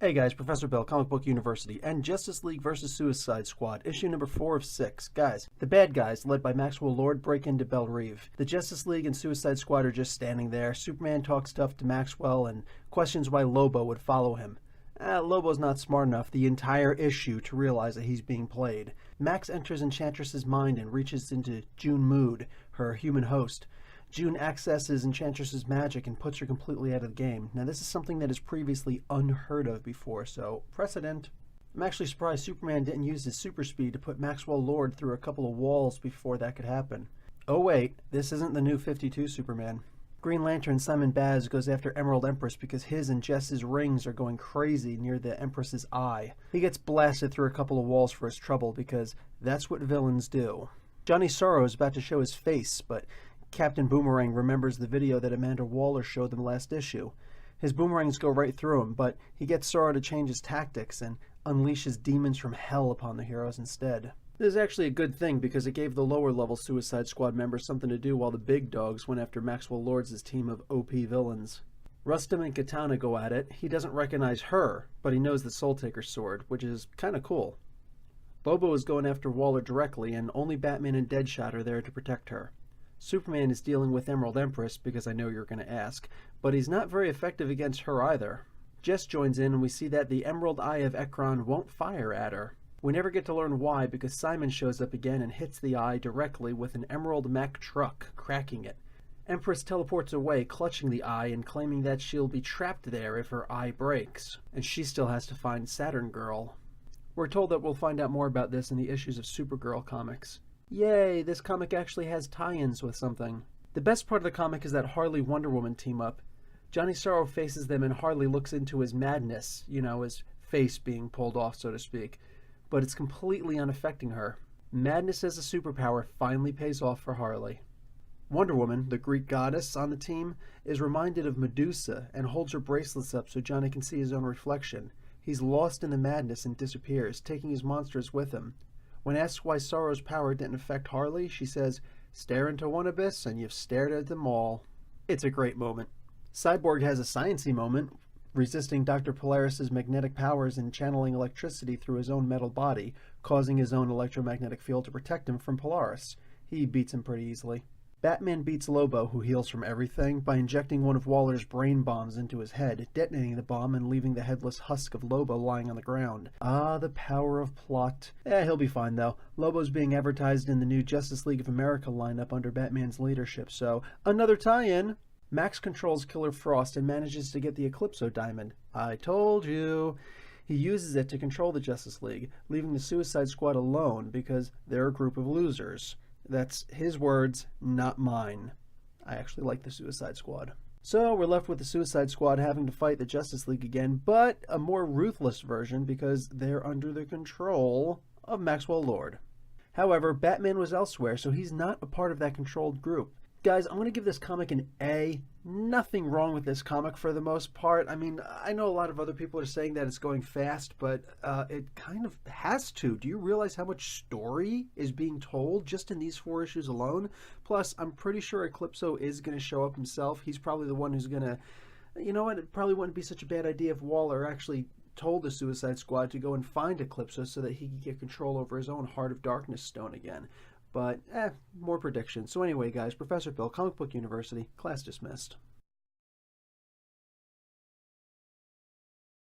Hey guys, Professor Bill, Comic Book University, and Justice League vs. Suicide Squad, issue number 4 of 6. Guys, the bad guys, led by Maxwell Lord, break into Belle Reve. The Justice League and Suicide Squad are just standing there. Superman talks tough to Maxwell and questions why Lobo would follow him. Lobo's not smart enough the entire issue to realize that he's being played. Max enters Enchantress's mind and reaches into June Mood, her human host. June accesses Enchantress's magic and puts her completely out of the game. Now this is something that is previously unheard of before, so precedent. I'm actually surprised Superman didn't use his super speed to put Maxwell Lord through a couple of walls before that could happen. Oh wait, this isn't the new 52 Superman. Green Lantern Simon Baz goes after Emerald Empress because his and Jess's rings are going crazy near the Empress's eye. He gets blasted through a couple of walls for his trouble because that's what villains do. Johnny Sorrow is about to show his face, but Captain Boomerang remembers the video that Amanda Waller showed them last issue. His boomerangs go right through him, but he gets Sorrow to change his tactics and unleashes demons from hell upon the heroes instead. This is actually a good thing because it gave the lower level Suicide Squad members something to do while the big dogs went after Maxwell Lord's team of OP villains. Rustum and Katana go at it. He doesn't recognize her, but he knows the Soul Taker's sword, which is kinda cool. Lobo is going after Waller directly, and only Batman and Deadshot are there to protect her. Superman is dealing with Emerald Empress, because I know you're going to ask, but he's not very effective against her either. Jess joins in and we see that the Emerald Eye of Ekron won't fire at her. We never get to learn why because Simon shows up again and hits the eye directly with an Emerald Mech truck, cracking it. Empress teleports away, clutching the eye and claiming that she'll be trapped there if her eye breaks, and she still has to find Saturn Girl. We're told that we'll find out more about this in the issues of Supergirl comics. Yay, this comic actually has tie-ins with something. The best part of the comic is that Harley Wonder Woman team up. Johnny Sorrow faces them and Harley looks into his madness, his face being pulled off, so to speak. But it's completely unaffecting her. Madness as a superpower finally pays off for Harley. Wonder Woman, the Greek goddess on the team, is reminded of Medusa and holds her bracelets up so Johnny can see his own reflection. He's lost in the madness and disappears, taking his monsters with him. When asked why Sorrow's power didn't affect Harley, she says, "Stare into one abyss and you've stared at them all." It's a great moment. Cyborg has a science-y moment, resisting Dr. Polaris's magnetic powers and channeling electricity through his own metal body, causing his own electromagnetic field to protect him from Polaris. He beats him pretty easily. Batman beats Lobo, who heals from everything, by injecting one of Waller's brain bombs into his head, detonating the bomb and leaving the headless husk of Lobo lying on the ground. Ah, the power of plot. He'll be fine though. Lobo's being advertised in the new Justice League of America lineup under Batman's leadership, so another tie-in. Max controls Killer Frost and manages to get the Eclipso Diamond. I told you. He uses it to control the Justice League, leaving the Suicide Squad alone because they're a group of losers. That's his words, not mine. I actually like the Suicide Squad. So we're left with the Suicide Squad having to fight the Justice League again, but a more ruthless version because they're under the control of Maxwell Lord. However, Batman was elsewhere, so he's not a part of that controlled group. Guys, I'm going to give this comic an A. Nothing wrong with this comic for the most part. I mean, I know a lot of other people are saying that it's going fast, but it kind of has to. Do you realize how much story is being told just in these 4 issues alone? Plus, I'm pretty sure Eclipso is going to show up himself. He's probably the one who's going to... You know what? It probably wouldn't be such a bad idea if Waller actually told the Suicide Squad to go and find Eclipso so that he could get control over his own Heart of Darkness stone again. But, more predictions. So anyway, guys, Professor Bill, Comic Book University, class dismissed.